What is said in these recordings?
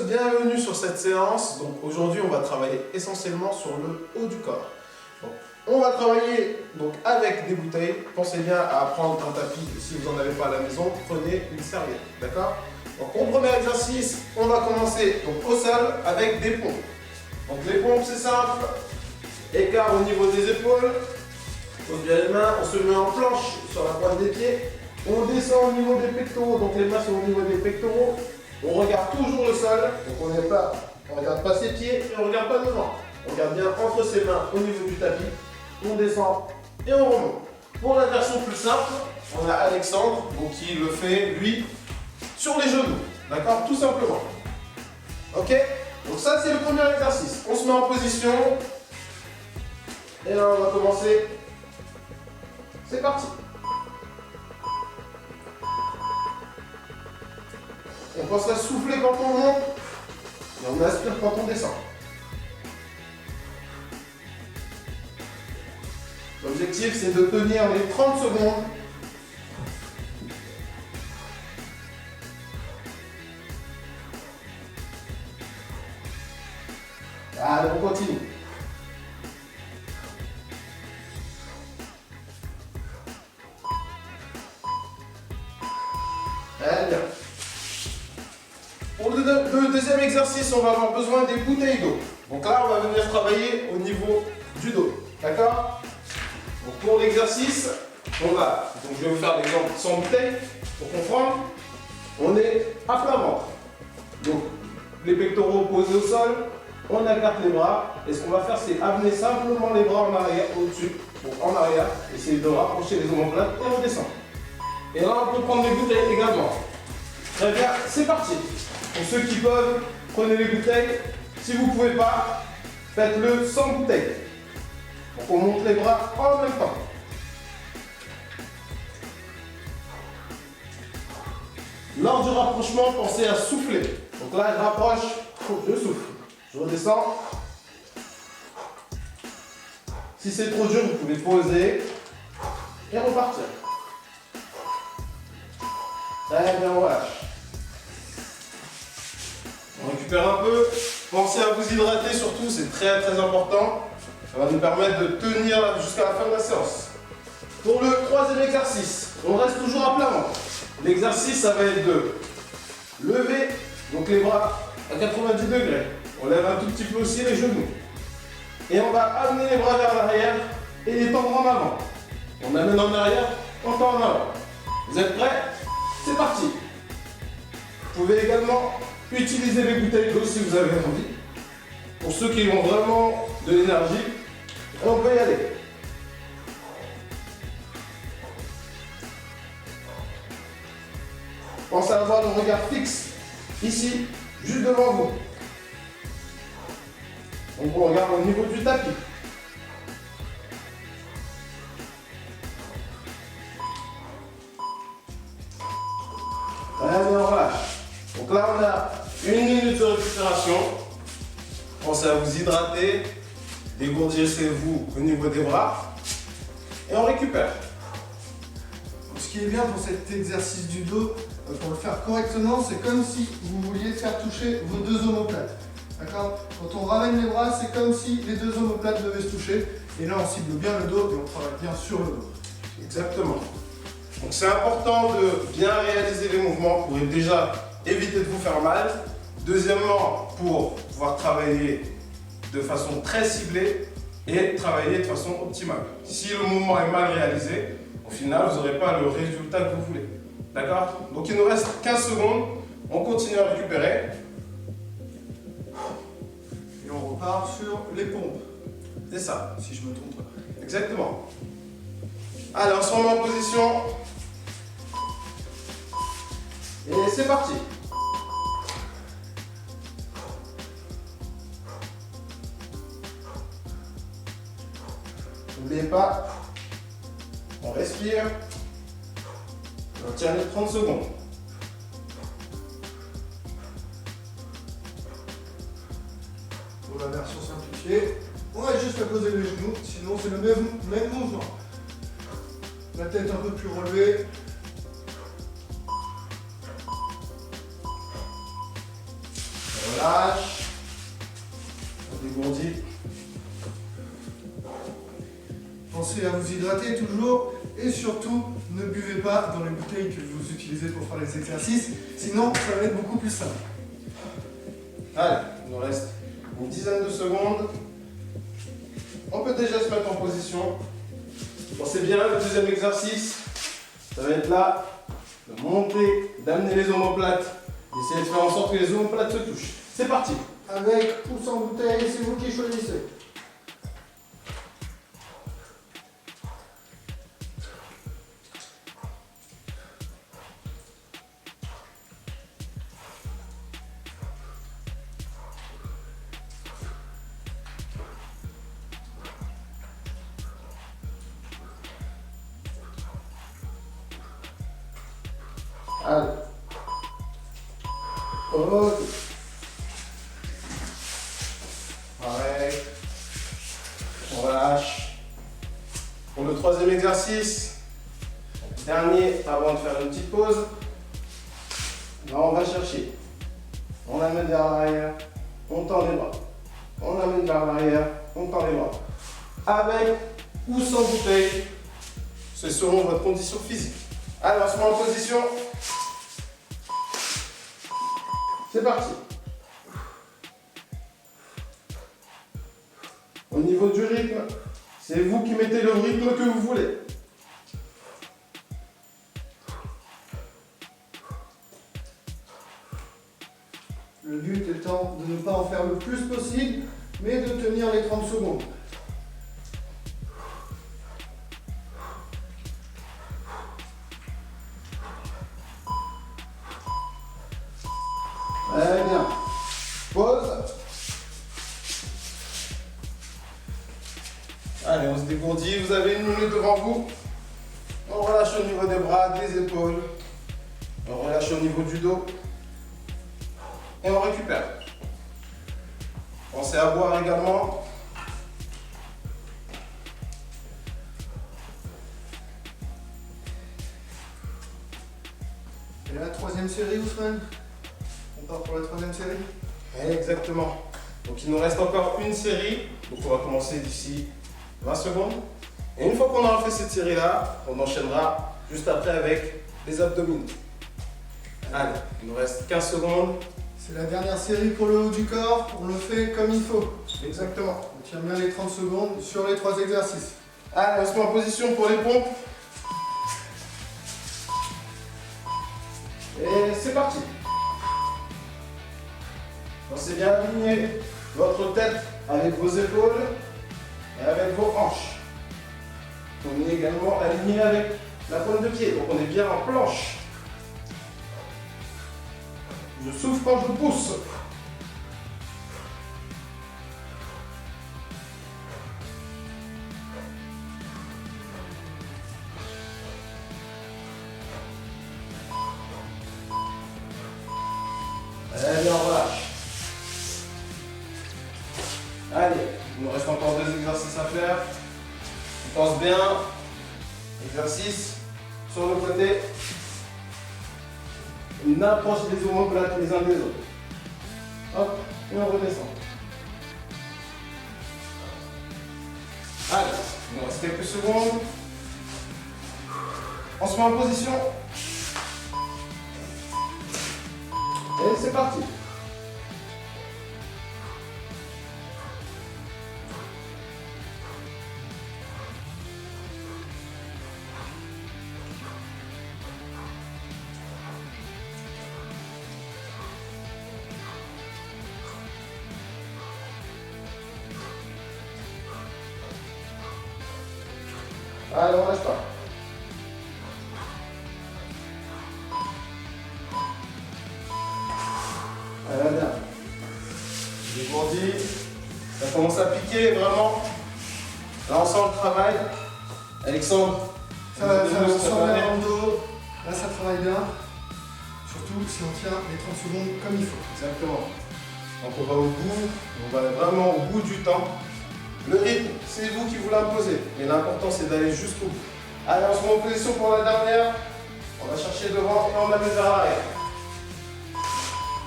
bienvenue sur cette séance. Donc aujourd'hui on va travailler essentiellement sur le haut du corps. Donc, on va travailler donc, avec des bouteilles. Pensez bien à prendre un tapis. Si vous n'en avez pas à la maison, prenez une serviette. D'accord? Donc au premier exercice, on va commencer donc, au sol avec des pompes. Donc les pompes c'est simple. Écart au niveau des épaules. Pose bien les mains, on se met en planche sur la pointe des pieds. On descend au niveau des pectoraux, donc les mains sont au niveau des pectoraux. On regarde toujours le sol, donc on ne regarde pas ses pieds et on ne regarde pas devant. On regarde bien entre ses mains au niveau du tapis. On descend et on remonte. Pour la version plus simple, on a Alexandre donc, qui le fait, lui, sur les genoux. D'accord? Tout simplement. Ok? Donc ça, c'est le premier exercice. On se met en position. Et là, on va commencer. C'est parti. On pense à souffler quand on monte et on aspire quand on descend. L'objectif c'est de tenir les 30 secondes. Allez, on continue. Très bien. Pour le deuxième exercice, on va avoir besoin des bouteilles d'eau. Donc là, on va venir travailler au niveau du dos. D'accord? Donc pour l'exercice, on va. Donc je vais vous faire l'exemple sans bouteille. Pour comprendre, on est à plat ventre. Donc les pectoraux posés au sol, on écarte les bras. Et ce qu'on va faire, c'est amener simplement les bras en arrière, au-dessus, donc en arrière. Essayer de rapprocher les omoplates et on descend. Et là, on peut prendre les bouteilles également. Très bien, c'est parti. Pour ceux qui peuvent, prenez les bouteilles. Si vous ne pouvez pas, faites-le sans bouteille. Donc on monte les bras en même temps. Lors du rapprochement, pensez à souffler. Donc là, je rapproche, je souffle. Je redescends. Si c'est trop dur, vous pouvez poser et repartir. Très bien, on relâche. On récupère un peu. Pensez à vous hydrater surtout, c'est très très important. Ça va nous permettre de tenir jusqu'à la fin de la séance. Pour le troisième exercice, on reste toujours à plat ventre. L'exercice, ça va être de lever donc les bras à 90 degrés. On lève un tout petit peu aussi les genoux. Et on va amener les bras vers l'arrière et les tendre en avant. On amène en arrière, on tend en avant. Vous êtes prêts? C'est parti. Vous pouvez également utiliser les bouteilles d'eau si vous avez envie. Pour ceux qui ont vraiment de l'énergie, on peut y aller. Pensez à avoir le regard fixe ici, juste devant vous. Donc on regarde au niveau du tapis. Très bien, on relâche. Donc là, on a 1 minute de récupération. Pensez à vous hydrater. Dégourdissez-vous au niveau des bras. Et on récupère. Ce qui est bien pour cet exercice du dos, pour le faire correctement, c'est comme si vous vouliez faire toucher vos deux omoplates. D'accord? Quand on ramène les bras, c'est comme si les deux omoplates devaient se toucher. Et là, on cible bien le dos et on travaille bien sur le dos. Exactement. Donc c'est important de bien réaliser les mouvements pour déjà éviter de vous faire mal. Deuxièmement, pour pouvoir travailler de façon très ciblée et travailler de façon optimale. Si le mouvement est mal réalisé, au final, vous n'aurez pas le résultat que vous voulez. D'accord? Donc il nous reste 15 secondes. On continue à récupérer. Et on repart sur les pompes. C'est ça. Si je me trompe pas. Exactement. Allez, on se remet en position. Et c'est parti. N'oubliez pas, on respire. On tient les 30 secondes. Pour la version simplifiée, on va juste à poser les genoux, sinon c'est le même mouvement. La tête un peu plus relevée. relâche. On dégourdit. Pensez à vous hydrater toujours et surtout ne buvez pas dans les bouteilles que vous utilisez pour faire les exercices, sinon ça va être beaucoup plus simple. Allez, il nous reste une dizaine de secondes. On peut déjà se mettre en position. Pensez bien, le deuxième exercice, ça va être là, de monter, d'amener les omoplates, d'essayer de faire en sorte que les omoplates se touchent. C'est parti. Avec ou sans bouteille, c'est vous qui choisissez. Allez. Ok. Pareil. On relâche. Pour le troisième exercice, dernier avant de faire une petite pause, là on va chercher. On amène vers l'arrière, on tend les bras. On amène vers l'arrière, on tend les bras. Avec ou sans bouteille, c'est selon votre condition physique. Allez, on se met en position. C'est parti. Au niveau du rythme, c'est vous qui mettez le rythme que vous voulez. Le but étant de ne pas en faire le plus possible, mais de tenir les 30 secondes. Très bien. Pause. Allez, on se dégourdit. Vous avez une minute devant vous. On relâche au niveau des bras, des épaules. On relâche au niveau du dos. Et on récupère. Pensez à boire également. Et la troisième série, Ousmane? On part pour la troisième série? Exactement. Donc il nous reste encore une série. Donc on va commencer d'ici 20 secondes. Et une fois qu'on aura fait cette série-là, on enchaînera juste après avec les abdominaux. Allez, il nous reste 15 secondes. C'est la dernière série pour le haut du corps, on le fait comme il faut. Exactement. On tient bien les 30 secondes sur les 3 exercices. Allez, on se met en position pour les pompes. Et c'est parti. Pensez bien à aligner votre tête avec vos épaules et avec vos hanches. On est également aligné avec la pointe de pied, donc on est bien en planche. Je souffle quand je pousse. Allez, on relâche. Allez, il nous reste encore 2 exercices à faire. On pense bien. Exercice sur le côté. On approche les omoplates les uns des autres. Hop, et on redescend. Allez, il nous reste quelques secondes. On se met en position. Et c'est parti. Allez, on lâche pas. Allez, bien. Dégourdi. Ça commence à piquer vraiment. Là, on sent le travail. Alexandre, Ça sent bien dans le dos. Là, ça travaille bien. Surtout si on tient les 30 secondes comme il faut. Exactement. Donc on va au bout, on va vraiment au bout du temps. Le rythme, c'est vous qui vous l'imposez. Mais l'important, c'est d'aller jusqu'au bout. Allez, on se met en position pour la dernière. On va chercher devant et on amène vers l'arrière.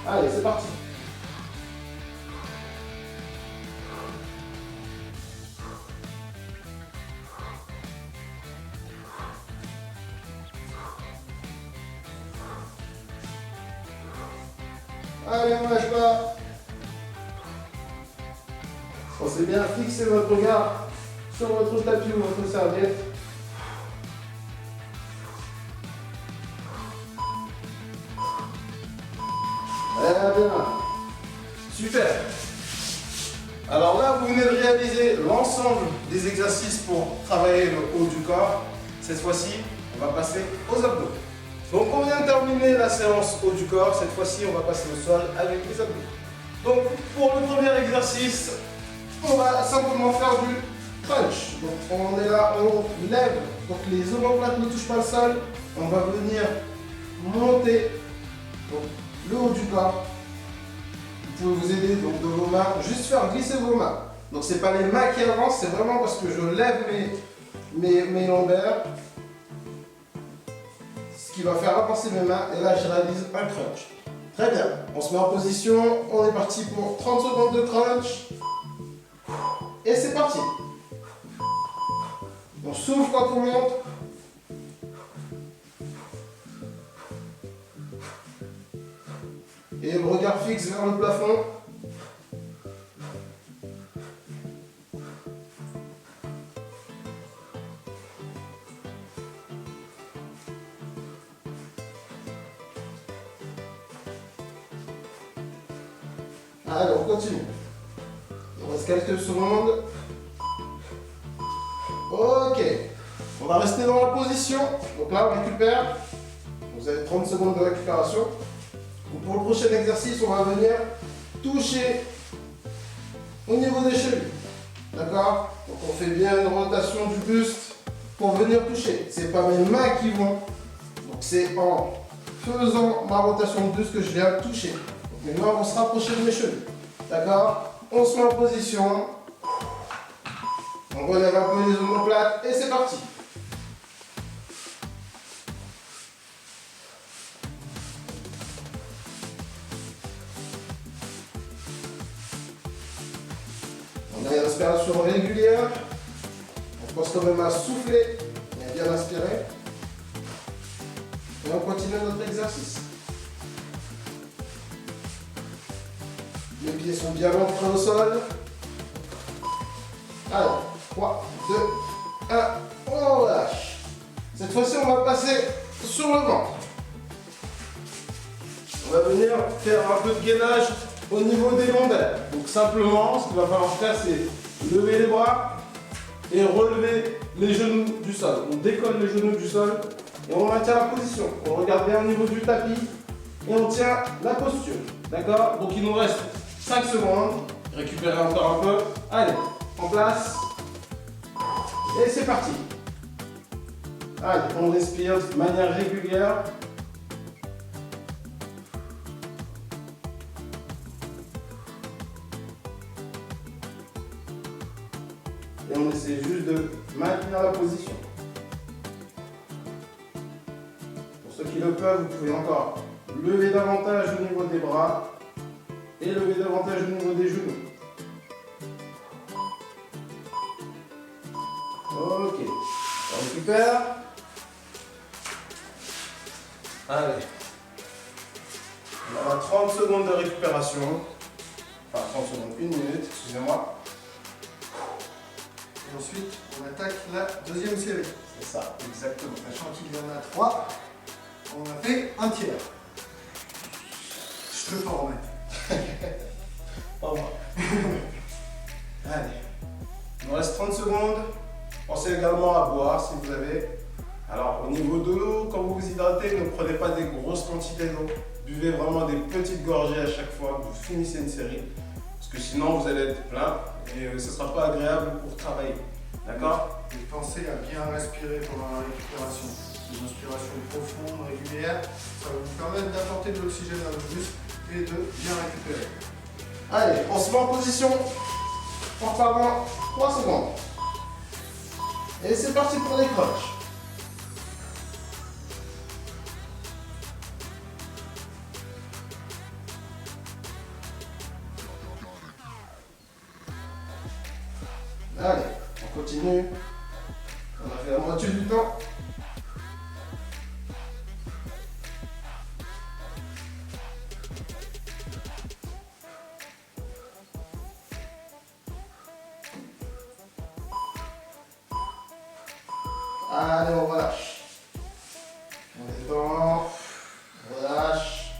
Allez, c'est parti. Allez, on lâche pas. Pensez bien à fixer votre regard sur votre tapis ou votre serviette. Très bien. Super. Alors là, vous venez de réaliser l'ensemble des exercices pour travailler le haut du corps. Cette fois-ci, on va passer aux abdos. Donc on vient de terminer la séance haut du corps. Cette fois-ci, on va passer au sol avec les abdos. Donc pour le premier exercice, on va simplement faire du crunch. Donc on est là, on lève. Donc les omoplates ne touchent pas le sol. On va venir monter donc, le haut du corps. Vous pouvez vous aider donc, de vos mains, juste faire glisser vos mains. Donc c'est pas les mains qui avancent, c'est vraiment parce que je lève mes lombaires. Ce qui va faire avancer mes mains et là je réalise un crunch. Très bien, on se met en position, on est parti pour 30 secondes de crunch. Et c'est parti. On souffle quand on monte. Et le regard fixe vers le plafond. Allez, on continue. Il reste quelques secondes. Ok. On va rester dans la position. Donc là, on récupère. Vous avez 30 secondes de récupération. Donc pour le prochain exercice, on va venir toucher au niveau des chevilles. D'accord? Donc on fait bien une rotation du buste pour venir toucher. Ce n'est pas mes mains qui vont. Donc c'est en faisant ma rotation de buste que je viens toucher. Donc mes mains vont se rapprocher de mes chevilles. D'accord? On se met en position. On relève un peu les omoplates et c'est parti. On a une inspiration régulière. On pense quand même à souffler et à bien inspirer. Et on continue notre exercice. Les pieds sont bien ancrés au sol. Allez, 3, 2, 1, on relâche. Cette fois-ci, on va passer sur le ventre. On va venir faire un peu de gainage au niveau des lombaires. Donc simplement, ce qu'il va falloir faire, c'est lever les bras et relever les genoux du sol. On décolle les genoux du sol et on maintient la position. On regarde bien au niveau du tapis et on tient la posture. D'accord? Donc il nous reste 5 secondes. Récupérez encore un peu. Allez, en place. Et c'est parti. Allez, on respire de manière régulière. Et on essaie juste de maintenir la position. Pour ceux qui le peuvent, vous pouvez encore lever davantage au niveau des bras et lever davantage au niveau des genoux. Ok, on récupère. Allez. On a 30 secondes de récupération. Enfin, 30 secondes, 1 minute, excusez-moi. Et ensuite, on attaque la deuxième série. C'est ça, exactement. Sachant qu'il y en a 3, on a fait un tiers. Je peux pas en remettre. Pas moi. Allez. Il nous reste 30 secondes. Pensez également à boire si vous avez. Alors, au niveau de l'eau, quand vous vous hydratez, ne prenez pas des grosses quantités d'eau. Buvez vraiment des petites gorgées à chaque fois que vous finissez une série. Parce que sinon, vous allez être plein et ce ne sera pas agréable pour travailler. D'accord? Et pensez à bien respirer pendant la récupération. Une inspiration profonde, régulière, ça va vous permettre d'apporter de l'oxygène à vos muscles et de bien récupérer. Allez, on se met en position en pendant 3 secondes. Et c'est parti pour les crunchs. Allez, on continue. On a fait la moitié du temps. on relâche. On détend, on relâche.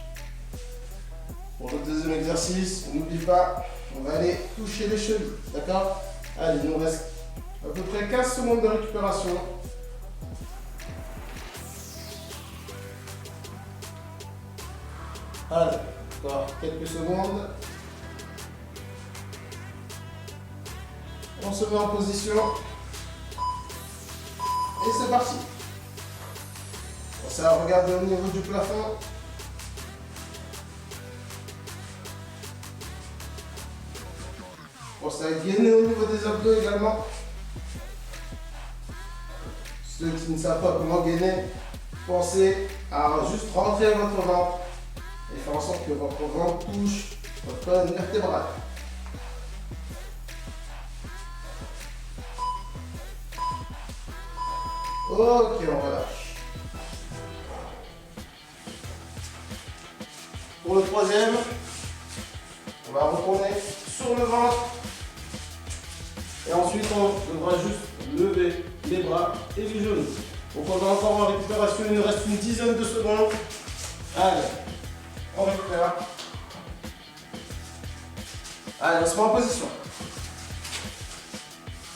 Pour le deuxième exercice, n'oublie pas, on va aller toucher les chevilles, d'accord? Allez, il nous reste à peu près 15 secondes de récupération. Allez, encore quelques secondes. On se met en position. Et c'est parti. Pensez à regarder au niveau du plafond. Pensez à gainer au niveau des abdos également. Ceux qui ne savent pas comment gainer, pensez à juste rentrer votre ventre et faire en sorte que votre ventre touche votre colonne vertébrale. Ok, on relâche. Pour le troisième, on va retourner sur le ventre. Et ensuite, on devra juste lever les bras et les genoux. Donc on va encore en récupération, il nous reste une dizaine de secondes. Allez, on récupère. Allez, on se met en position.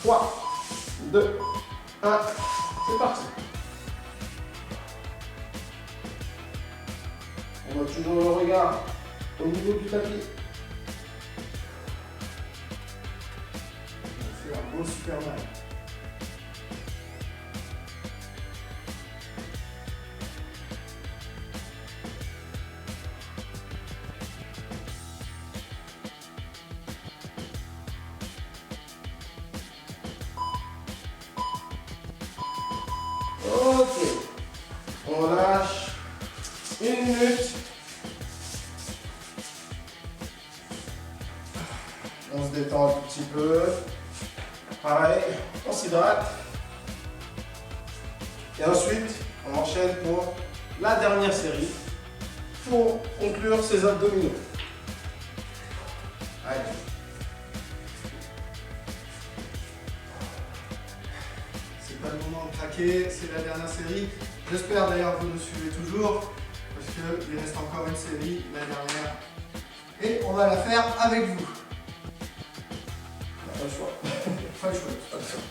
3, 2, 1. C'est parti. On a toujours le regard au niveau du tapis. On fait un beau Superman. Ok. On lâche. 1 minute. On se détend un tout petit peu. Pareil, on s'hydrate. Et ensuite, on enchaîne pour la dernière série pour conclure ces abdominaux. Allez. C'est pas le moment de craquer, c'est la dernière série. J'espère d'ailleurs que vous nous suivez toujours, parce qu'il reste encore une série, la dernière. Et on va la faire avec vous. Pas le choix. Pas le choix. Pas le choix.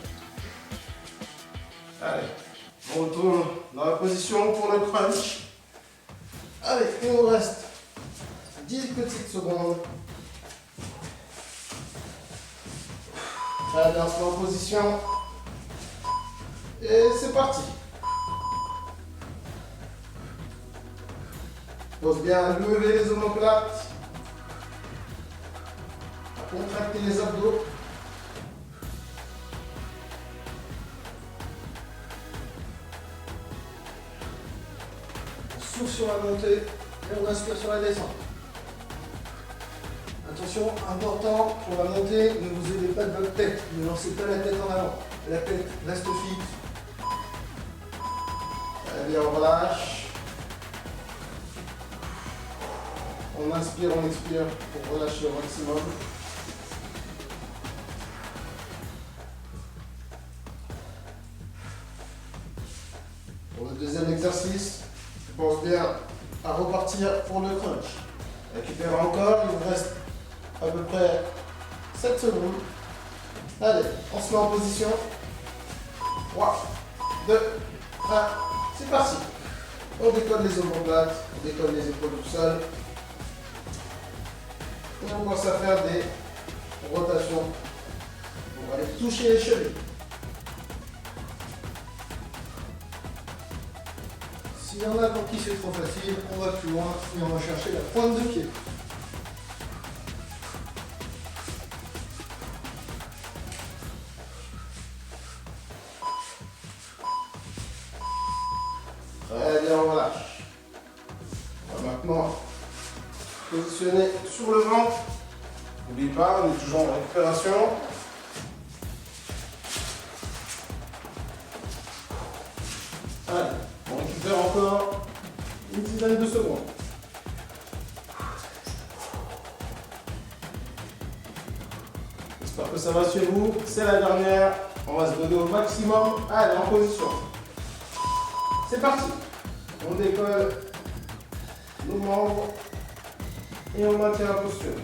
Allez, on retourne dans la position pour le crunch. Allez, il nous reste 10 petites secondes. Allez, on se met en position. Et c'est parti. Pose bien à lever les omoplates. À contracter les abdos. On souffle sur la montée et on inspire sur la descente. Attention, important pour la montée, ne vous aidez pas de votre tête. Ne lancez pas la tête en avant. La tête reste fixe. Allez, on relâche. On inspire, on expire pour relâcher au maximum. Pour le deuxième exercice, je pense bien à repartir pour le crunch. Récupère encore, il vous reste à peu près 7 secondes. Allez, on se met en position. 3, 2, 1, c'est parti. On décolle les omoplates, on décolle les épaules du sol. Et on commence à faire des rotations. On va aller toucher les chevilles. S'il y en a pour qui c'est trop facile, on va plus loin et on va chercher la pointe de pied. Très bien, on relâche. On va maintenant positionner sur le ventre. N'oublie pas, on est toujours en récupération. Allez, on récupère encore une dizaine de secondes. J'espère que ça va chez vous. C'est la dernière. On va se donner au maximum. Allez, en position. C'est parti. On décolle nos membres et on maintient la posture.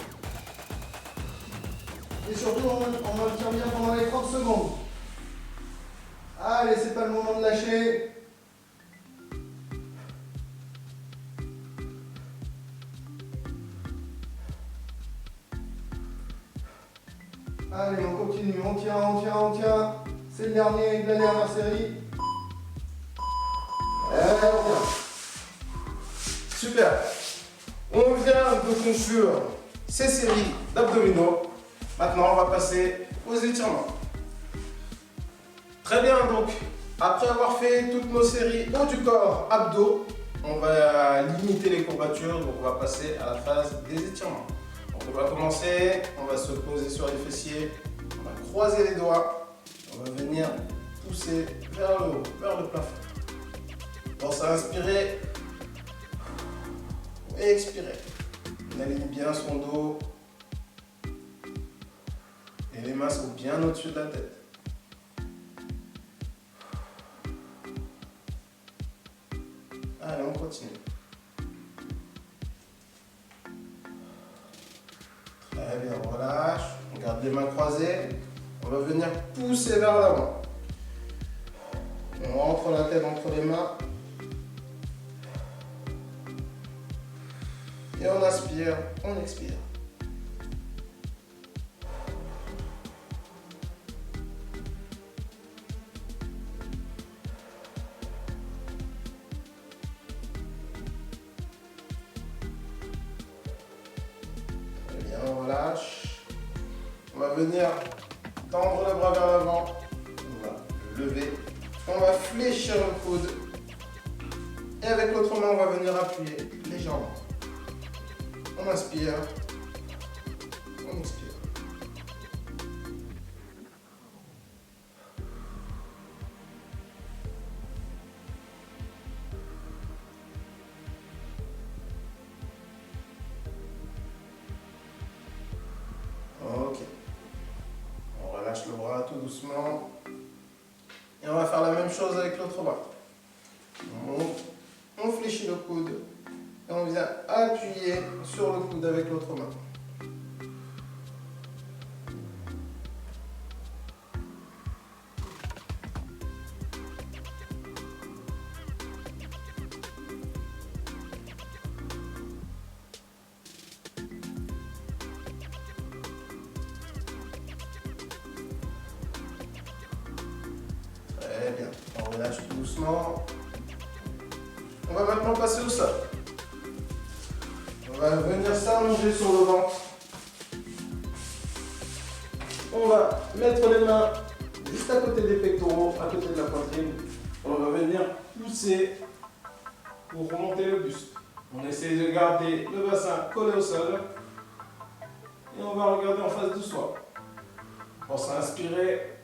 Et surtout, on maintient bien pendant les 30 secondes. Allez, c'est pas le moment de lâcher. Allez, on continue, on tient. C'est le dernier de la dernière série. Super. On vient de conclure ces séries d'abdominaux. Maintenant, on va passer aux étirements. Très bien, donc, après avoir fait toutes nos séries haut du corps, abdos, on va limiter les courbatures, donc on va passer à la phase des étirements. Donc on va commencer, on va se poser sur les fessiers, on va croiser les doigts, on va venir pousser vers le haut, vers le plafond. Pensez à inspirer et expirer. On aligne bien son dos et les mains sont bien au-dessus de la tête. Allez, on continue. Très bien, on relâche. On garde les mains croisées. On va venir pousser vers l'avant. On rentre la tête entre les mains. Et on inspire, on expire. On relâche. On va venir tendre le bras vers l'avant. On va le lever. On va fléchir le coude. Et avec l'autre main, on va venir appuyer légèrement. On inspire. On expire. Ok. On relâche le bras tout doucement. Et on va faire la même chose avec l'autre bras. On fléchit le coude. Et on vient appuyer sur le coude avec l'autre main. Très bien, on relâche tout doucement. On va maintenant passer au sol. On va venir s'allonger sur le ventre. On va mettre les mains juste à côté des pectoraux, à côté de la poitrine. On va venir pousser pour remonter le buste. On essaie de garder le bassin collé au sol. Et on va regarder en face de soi. Pensez à inspirer.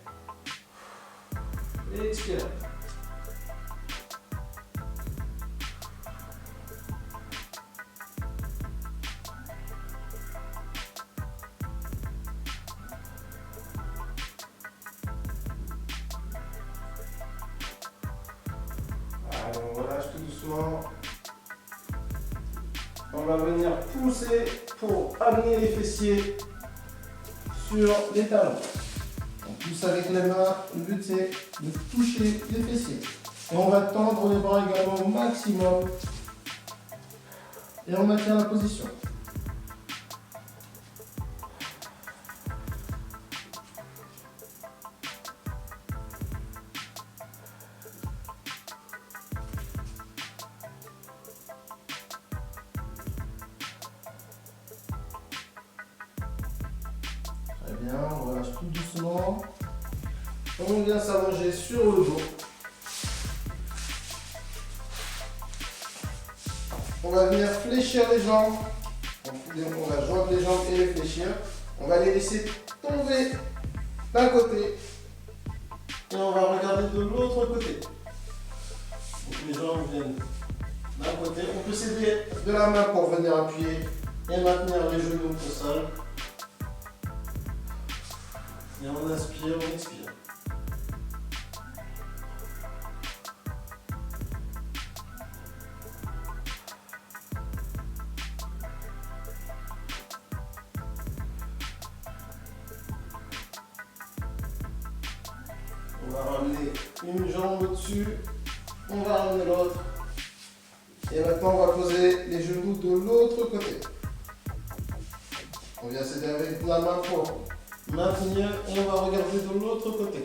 Et expirer. Allez, on relâche tout doucement. On va venir pousser pour amener les fessiers sur les talons. On pousse avec les mains, le but c'est de toucher les fessiers. Et on va tendre les bras également au maximum. Et on maintient la position. Très bien, on relâche tout doucement. On vient s'allonger sur le dos. On va venir fléchir les jambes. On va joindre les jambes et les fléchir. On va les laisser tomber d'un côté. Et on va regarder de l'autre côté. Donc les jambes viennent d'un côté. On peut s'aider de la main pour venir appuyer et maintenir les genoux au sol. Et on inspire, on expire. On va ramener une jambe au-dessus. On va ramener l'autre. Et maintenant, on va poser les genoux de l'autre côté. On vient s'aider avec la main pour maintenir et on va regarder de l'autre côté.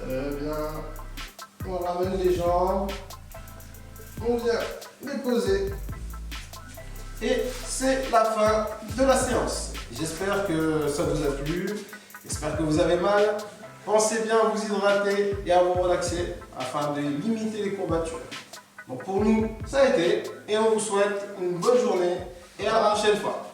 Très bien. On ramène les jambes. On vient les poser. Et c'est la fin de la séance. J'espère que ça vous a plu. J'espère que vous avez mal. Pensez bien à vous hydrater et à vous relaxer afin de limiter les courbatures. Donc pour nous, ça a été. Et on vous souhaite une bonne journée et à la prochaine fois.